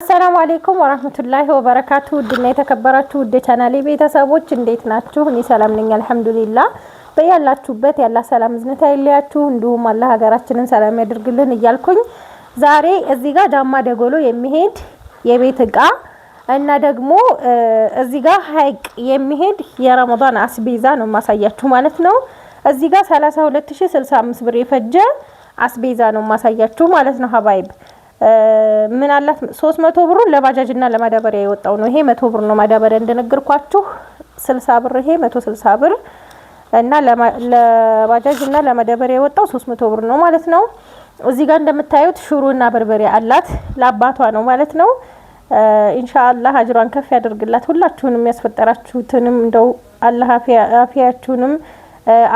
አሰላሙ አለይኩም ወራህመቱላሂ ወበረካቱ። ውድና የተከበራችሁ ውድ ቻናሌ ቤተሰቦች እንዴት ናችሁ? እኔ ሰላም ነኝ አልሐምዱሊላህ። በያላችሁበት ያላ ሰላም ዝነታ ይለያችሁ፣ እንዲሁም አላህ ሀገራችንን ሰላም ያድርግልን እያልኩኝ ዛሬ እዚህ ጋር ዳማ ደጎሎ የሚሄድ የቤት እቃ እና ደግሞ እዚህ ጋር ሀይቅ የሚሄድ የረመዳን አስቤዛ ነው ማሳያችሁ ማለት ነው። እዚህ ጋር 32065 ብር የፈጀ አስቤዛ ነው ማሳያችሁ ማለት ነው ሀባይብ። ምን አላት 300 ብሩ ለባጃጅ እና ለማዳበሪያ የወጣው ነው። ይሄ 100 ብር ነው ማዳበሪያ እንደነገርኳችሁ 60 ብር፣ ይሄ 160 ብር እና ለባጃጅ እና ለማዳበሪያ የወጣው 300 ብር ነው ማለት ነው። እዚህ ጋር እንደምታዩት ሽሮና በርበሬ አላት ለአባቷ ነው ማለት ነው። ኢንሻአላህ አጅሯን ከፍ ያደርግላት። ሁላችሁንም ያስፈጠራችሁትንም እንደው አላህ አፊያችሁንም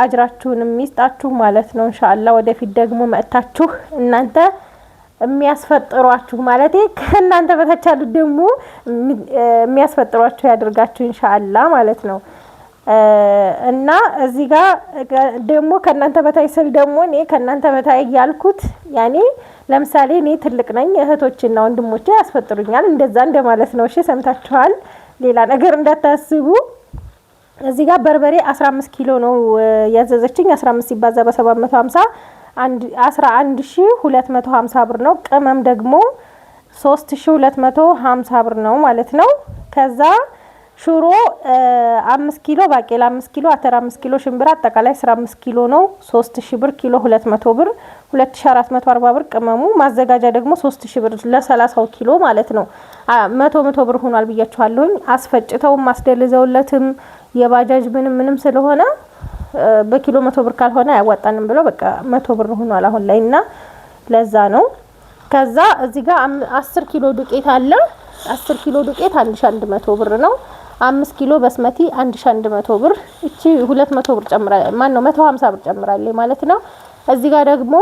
አጅራችሁንም ይስጣችሁ ማለት ነው። ኢንሻአላህ ወደፊት ደግሞ መጣችሁ እናንተ የሚያስፈጥሯችሁ ማለት ከእናንተ በታች ያሉት ደግሞ የሚያስፈጥሯችሁ ያድርጋችሁ ኢንሻአላህ ማለት ነው። እና እዚህ ጋር ደግሞ ከእናንተ በታይ ስል ደግሞ እኔ ከእናንተ በታይ ያልኩት ያኔ ለምሳሌ እኔ ትልቅ ነኝ፣ እህቶችና ወንድሞቼ ያስፈጥሩኛል እንደዛ እንደማለት ነው። እሺ ሰምታችኋል፣ ሌላ ነገር እንዳታስቡ። እዚህ ጋር በርበሬ 15 ኪሎ ነው ያዘዘችኝ። 15 ሲባዛ በ750 11250 ብር ነው። ቅመም ደግሞ 3250 ብር ነው ማለት ነው። ከዛ ሽሮ 5 ኪሎ፣ ባቄላ 5 ኪሎ፣ አተር 5 ኪሎ፣ ሽምብራ አጠቃላይ 15 ኪሎ ነው 3000 ብር። ኪሎ 200 ብር 2440 ብር። ቅመሙ ማዘጋጃ ደግሞ 3000 ብር ለ30 ኪሎ ማለት ነው። 100 ብር ሆኗል ብያችኋለሁኝ። አስፈጭተው ማስደልዘውለትም የባጃጅ ምንም ስለሆነ በኪሎ 100 ብር ካልሆነ አያዋጣንም ብለው በቃ 100 ብር ሆኗል አሁን ላይ እና ለዛ ነው። ከዛ እዚህ ጋር 10 ኪሎ ዱቄት አለ። 10 ኪሎ ዱቄት 1100 ብር ነው። 5 ኪሎ በስመቲ 1100 ብር። እቺ 200 ብር ጨምራ ማን ነው 150 ብር ጨምራለች ማለት ነው። እዚህ ጋር ደግሞ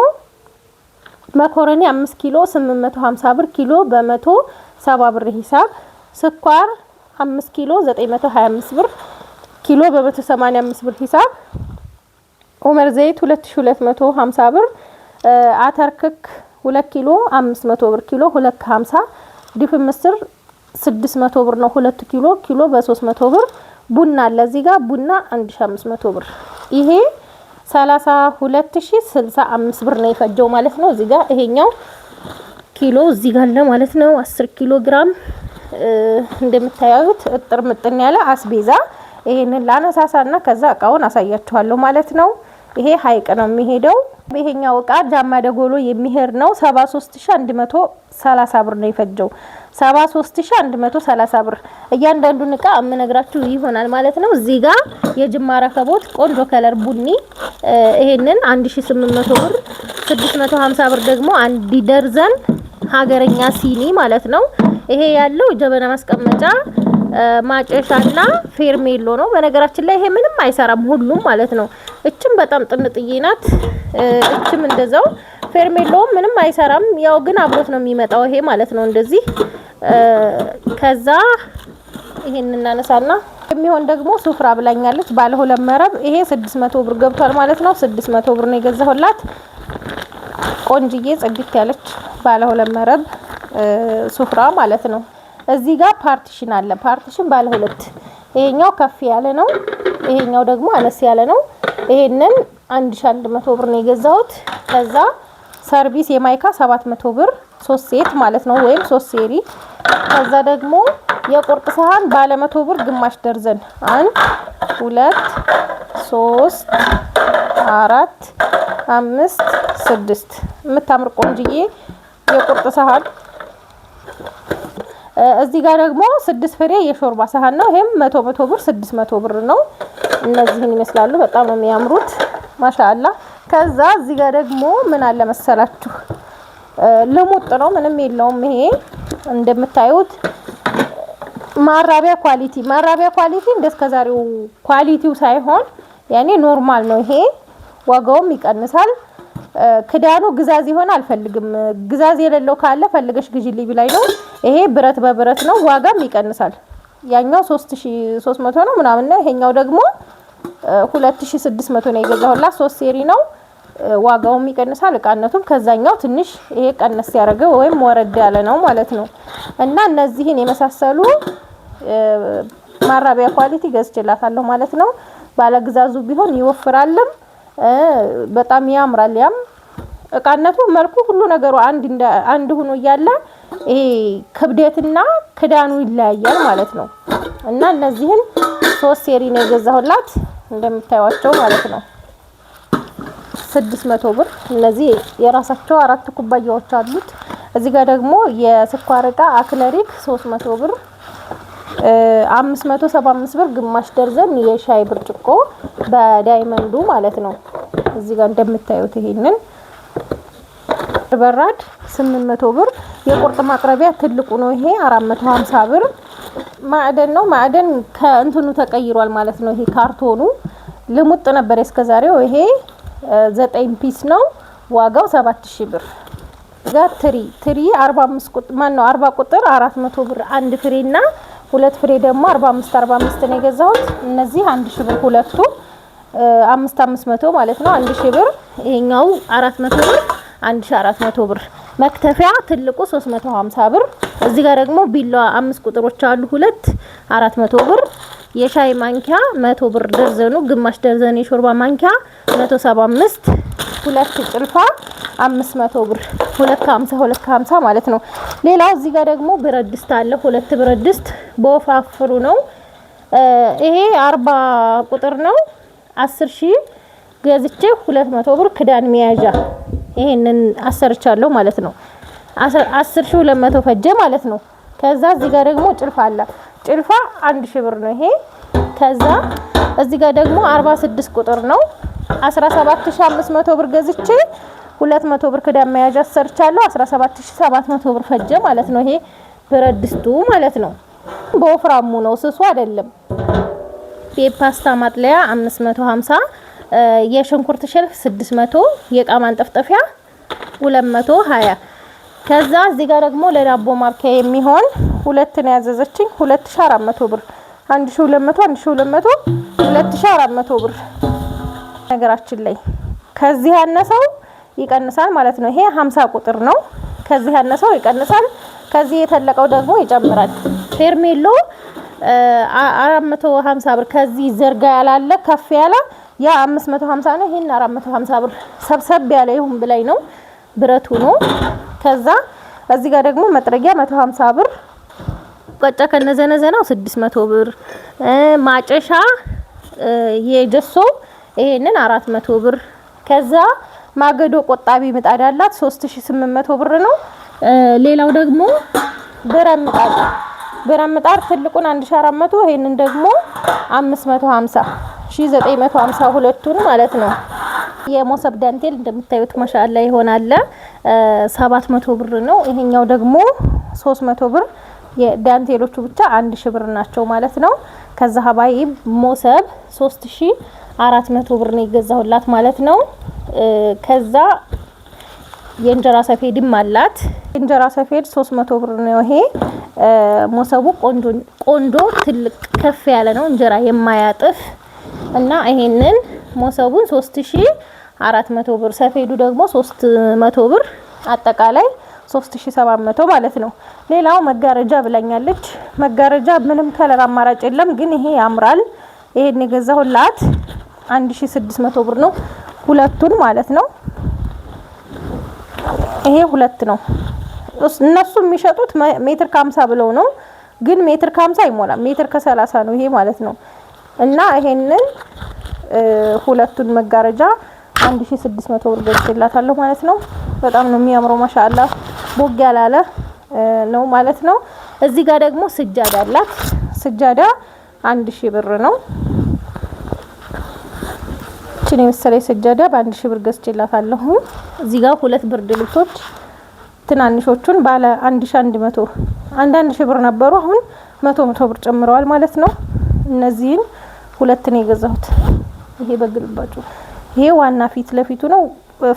መኮረኒ 5 ኪሎ 850 ብር። ኪሎ በ170 ብር ሂሳብ። ስኳር 5 ኪሎ 925 ብር። ኪሎ በ185 ብር ሂሳብ። ኡመር ዘይት 2250 ብር። አተር ክክ 2 ኪሎ 500 ብር። ኪሎ 250። ድፍን ምስር 600 ብር ነው 2 ኪሎ። ኪሎ በ300 ብር። ቡና አለ እዚህ ጋር ቡና 1500 ብር። ይሄ 32065 ብር ነው የፈጀው ማለት ነው። እዚህ ጋር ይሄኛው ኪሎ እዚህ ጋር አለ ማለት ነው። 10 ኪሎ ግራም እንደምታዩት እጥር ምጥን ያለ አስቤዛ። ይሄንን ላነሳሳና ከዛ እቃውን አሳያችኋለሁ ማለት ነው። ይሄ ሀይቅ ነው የሚሄደው። ይሄኛው እቃ ዳማ ደጎሎ የሚሄድ ነው። 73130 ብር ነው የፈጀው። 73130 ብር። እያንዳንዱን እቃ አመነግራችሁ ይሆናል ማለት ነው። እዚህ ጋር የጅማ ረከቦት ቆንጆ ከለር ቡኒ ይሄንን 1800 ብር። 650 ብር ደግሞ አንድ ደርዘን ሀገረኛ ሲኒ ማለት ነው። ይሄ ያለው ጀበና ማስቀመጫ ማጨሻና ፌርሜሎ ነው። በነገራችን ላይ ይሄ ምንም አይሰራም ሁሉም ማለት ነው። እችም በጣም ጥንጥዬ ናት። እችም እንደዛው ፌርሜሎ ምንም አይሰራም። ያው ግን አብሮት ነው የሚመጣው ይሄ ማለት ነው እንደዚህ። ከዛ ይሄን እናነሳና የሚሆን ደግሞ ሱፍራ ብላኛለች ባለ 2 መረብ። ይሄ 600 ብር ገብቷል ማለት ነው። 600 ብር ነው የገዛሁላት። ቆንጅዬ ጽድት ያለች ባለ 2 መረብ ሱፍራ ማለት ነው። እዚህ ጋር ፓርቲሽን አለ። ፓርቲሽን ባለ 2። ይሄኛው ከፍ ያለ ነው፣ ይሄኛው ደግሞ አነስ ያለ ነው። ይሄንን 1100 ብር ነው የገዛሁት። ከዛ ሰርቪስ የማይካ 700 ብር 3 ሴት ማለት ነው ወይም 3 ሴሪ። ከዛ ደግሞ የቁርጥ ሰሃን ባለ 100 ብር ግማሽ ደርዘን 1 2 3 4 5 6 የምታምር ቆንጅዬ የቁርጥ ሰሃን። እዚህ ጋር ደግሞ 6 ፍሬ የሾርባ ሰሃን ነው። ይሄም 100 ብር 600 ብር ነው። እነዚህን ይመስላሉ። በጣም ነው የሚያምሩት ማሻአላ። ከዛ እዚህ ጋር ደግሞ ምን አለ መሰላችሁ ልሙጥ ነው ምንም የለውም። ይሄ እንደምታዩት ማራቢያ ኳሊቲ እንደስከዛሬው ኳሊቲው ሳይሆን ያኔ ኖርማል ነው። ይሄ ዋጋውም ይቀንሳል። ክዳኑ ግዛዝ ይሆን አልፈልግም። ግዛዝ የሌለው ካለ ፈልገሽ ግዢልኝ ብላይ ነው። ይሄ ብረት በብረት ነው። ዋጋም ይቀንሳል። ያኛው 3300 ነው ምናምን ነው። ይሄኛው ደግሞ 2600 ነው የገዛሁላት። 3 ሴሪ ነው። ዋጋውም ይቀንሳል እቃነቱም ከዛኛው ትንሽ ይሄ ቀነስ ያደርገው ወይም ወረድ ያለ ነው ማለት ነው። እና እነዚህን የመሳሰሉ ማራቢያ ኳሊቲ ገዝቼላታለሁ ማለት ነው። ባለግዛዙ ቢሆን ይወፍራልም በጣም ያምራል። ያም እቃነቱ መልኩ ሁሉ ነገሩ አንድ ሆኖ እያለ ይሄ ክብደትና ክዳኑ ይለያያል ማለት ነው። እና እነዚህን 3 ሴሪ ነው የገዛሁላት እንደምታዩዋቸው ማለት ነው 600 ብር። እነዚህ የራሳቸው 4 ኩባያዎች አሉት። እዚህ ጋር ደግሞ የስኳር እቃ አክለሪክ 300 ብር 575 ብር ግማሽ ደርዘን የሻይ ብርጭቆ በዳይመንዱ ማለት ነው። እዚህ ጋር እንደምታዩት ይሄንን በራድ 800 ብር የቁርጥ ማቅረቢያ ትልቁ ነው። ይሄ 450 ብር ማዕደን ነው። ማዕደን ከእንትኑ ተቀይሯል ማለት ነው። ይሄ ካርቶኑ ልሙጥ ነበር እስከዛሬው። ይሄ 9 ፒስ ነው ዋጋው 7000 ብር። ጋር ትሪ 45 ቁጥር ማን ነው 40 ቁጥር 400 ብር አንድ ፍሬና ሁለት ፍሬ ደግሞ 45 ነው የገዛሁት። እነዚህ 1000 ብር ሁለቱ 500 ማለት ነው 1000 ብር። ይሄኛው 400 ብር 1400 ብር። መክተፊያ ትልቁ 350 ብር። እዚህ ጋር ደግሞ ቢላዋ 5 ቁጥሮች አሉ ሁለት 400 ብር። የሻይ ማንኪያ 100 ብር ደርዘኑ ግማሽ ደርዘን የሾርባ ማንኪያ 175 ሁለት ጭልፋ 500 ብር 250 ማለት ነው። ሌላው እዚህ ጋር ደግሞ ብረት ድስት አለ ሁለት ብረት ድስት በወፋፍሩ ነው። ይሄ 40 ቁጥር ነው 10000 ገዝቼ 200 ብር ክዳን መያዣ ይሄንን አሰርቻለሁ ማለት ነው። 10200 ፈጀ ማለት ነው። ከዛ እዚህ ጋር ደግሞ ጭልፋ አለ ጭልፋ 1000 ብር ነው ይሄ። ከዛ እዚህ ጋር ደግሞ 46 ቁጥር ነው 17500 ብር ገዝቼ 200 ብር ክዳን መያዣ አሰርቻለሁ 17700 ብር ፈጀ ማለት ነው። ይሄ ብረት ድስቱ ማለት ነው። በወፍራሙ ነው ስሱ አይደለም። የፓስታ ማጥለያ 550 የሽንኩርት ሸልፍ 600 የእቃ ማንጠፍጠፊያ 220። ከዛ እዚህ ጋር ደግሞ ለዳቦ ማብኪያ የሚሆን ሁለት ነው ያዘዘችኝ 2400 ብር 1200 2400 ብር። ነገራችን ላይ ከዚህ ያነሰው ይቀንሳል ማለት ነው። ይሄ 50 ቁጥር ነው። ከዚህ ያነሰው ይቀንሳል ከዚህ የተለቀው ደግሞ ይጨምራል። ፌርሜሎ 450 ብር ከዚህ ዘርጋ ያላለ ከፍ ያለ ያ 550 ነው። ይሄን 450 ብር ሰብሰብ ያለ ይሁን ብላይ ነው ብረቱ ነው። ከዛ እዚህ ጋር ደግሞ መጥረጊያ 150 ብር ቀጫ ከነዘነዘናው 600 ብር ማጨሻ የጀሶ ይሄንን 400 ብር። ከዛ ማገዶ ቆጣቢ ምጣድ አላት 3800 ብር ነው። ሌላው ደግሞ ብረት ምጣድ ትልቁን 1400 ይሄንን ደግሞ 550 1950 ሁለቱን ማለት ነው። የሞሰብ ዳንቴል እንደምታዩት ማሻአላ ይሆናል 700 ብር ነው። ይሄኛው ደግሞ 300 ብር የዳንቴሎቹ ብቻ 1000 ብር ናቸው ማለት ነው። ከዛ ሀባይ ሞሰብ 3400 ብር ነው የገዛሁላት ማለት ነው። ከዛ የእንጀራ ሰፌድም አላት። እንጀራ ሰፌድ 300 ብር ነው። ይሄ ሞሰቡ ቆንጆ ትልቅ ከፍ ያለ ነው እንጀራ የማያጥፍ እና ይሄንን ሞሰቡን 3400 ብር ሰፌዱ ደግሞ 300 ብር አጠቃላይ 3700 ማለት ነው። ሌላው መጋረጃ ብላኛለች። መጋረጃ ምንም ከለር አማራጭ የለም ግን ይሄ ያምራል። ይሄን የገዛሁላት 1600 ብር ነው ሁለቱን ማለት ነው። ይሄ ሁለት ነው። እነሱ የሚሸጡት ሜትር ከ50 ብለው ነው ግን ሜትር ከ50 አይሞላም ሜትር ከ30 ነው ይሄ ማለት ነው። እና ይሄንን ሁለቱን መጋረጃ 1600 ብር ገዝቼላታለሁ ማለት ነው። በጣም ነው የሚያምረው ማሻአላ ቦግ ያላለ ነው ማለት ነው። እዚህ ጋር ደግሞ ስጃዳ አላት። ስጃዳ 1000 ብር ነው። እቺን የመሰለኝ ስጃዳ በ1000 ብር ገዝቼላታለሁ። እዚህ ጋር ሁለት ብርድ ልብሶች ትናንሾቹን ባለ 1100 አንዳንድ ሺህ ብር ነበሩ አሁን 100 ብር ጨምረዋል ማለት ነው። እነዚህን ሁለት ነው የገዛሁት። ይሄ በግልባጩ ይሄ ዋና ፊት ለፊቱ ነው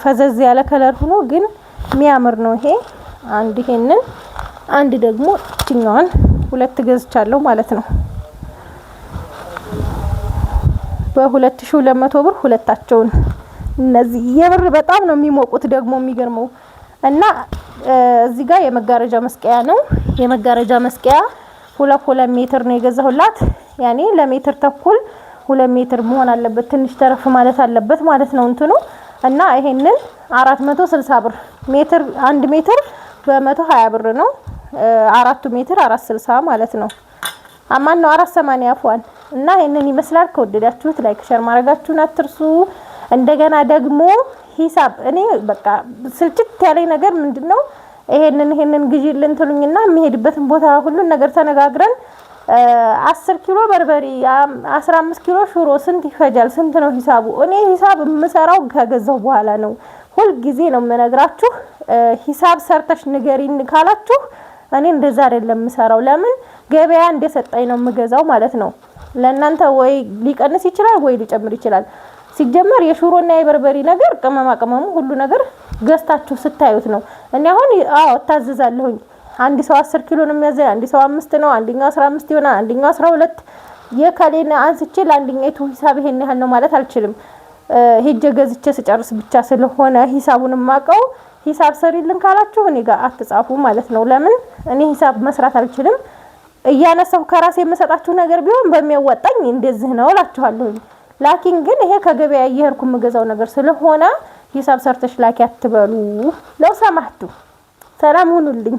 ፈዘዝ ያለ ከለር ሆኖ ግን የሚያምር ነው። ይሄ አንድ ይሄንን አንድ ደግሞ እቺኛዋን ሁለት ገዝቻለሁ ማለት ነው። በ2200 ብር ሁለታቸውን እነዚህ የብር በጣም ነው የሚሞቁት ደግሞ የሚገርመው። እና እዚህ ጋር የመጋረጃ መስቀያ ነው። የመጋረጃ መስቀያ 2 ሜትር ነው የገዛሁላት። ያኔ ለሜትር ተኩል 2 ሜትር መሆን አለበት፣ ትንሽ ተረፍ ማለት አለበት ማለት ነው እንትኑ። እና ይሄንን 460 ብር ሜትር፣ 1 ሜትር በ120 ብር ነው። 4 ሜትር 460 ማለት ነው። አማን ነው 480 አፏን። እና ይሄንን ይመስላል። ከወደዳችሁት ላይክ ሼር ማድረጋችሁን አትርሱ። እንደገና ደግሞ ሂሳብ እኔ በቃ ስልችት ያለኝ ነገር ምንድነው ይሄንን ግዢልን ትሉኝና የሚሄድበትን ቦታ ሁሉን ነገር ተነጋግረን 10 ኪሎ በርበሬ 15 ኪሎ ሽሮ ስንት ይፈጃል? ስንት ነው ሂሳቡ? እኔ ሂሳብ የምሰራው ከገዛው በኋላ ነው። ሁሉ ጊዜ ነው የምነግራችሁ። ሂሳብ ሰርተሽ ንገሪን ካላችሁ እኔ እንደዛ አይደለም የምሰራው። ለምን ገበያ እንደሰጠኝ ነው የምገዛው ማለት ነው። ለእናንተ ወይ ሊቀንስ ይችላል ወይ ሊጨምር ይችላል። ሲጀመር የሽሮና የበርበሬ ነገር ቅመማ ቅመሙ ሁሉ ነገር ገዝታችሁ ስታዩት ነው። እኔ አሁን ታዘዛለሁኝ። አንድ ሰው 10 ኪሎ ነው የሚያዘኝ፣ አንድ ሰው 5 ነው፣ አንደኛው 15 ይሆናል፣ አንደኛው 12። የከሌና አንስቼ ለአንደኛይቱ ሂሳብ ይሄን ያህል ነው ማለት አልችልም። ሄጄ ገዝቼ ስጨርስ ብቻ ስለሆነ ሂሳቡን ማቀው። ሂሳብ ሰሪልን ካላችሁ እኔ ጋር አትጻፉ ማለት ነው። ለምን እኔ ሂሳብ መስራት አልችልም። እያነሳሁ ከራሴ የምሰጣችሁ ነገር ቢሆን በሚያወጣኝ እንደዚህ ነው እላችኋለሁ። ላኪን ግን ይሄ ከገበያ እየሄድኩ የምገዛው ነገር ስለሆነ ሂሳብ ሰርተሽ ላኪ አትበሉ። ለው ሰማህቱ። ሰላም ሁኑልኝ።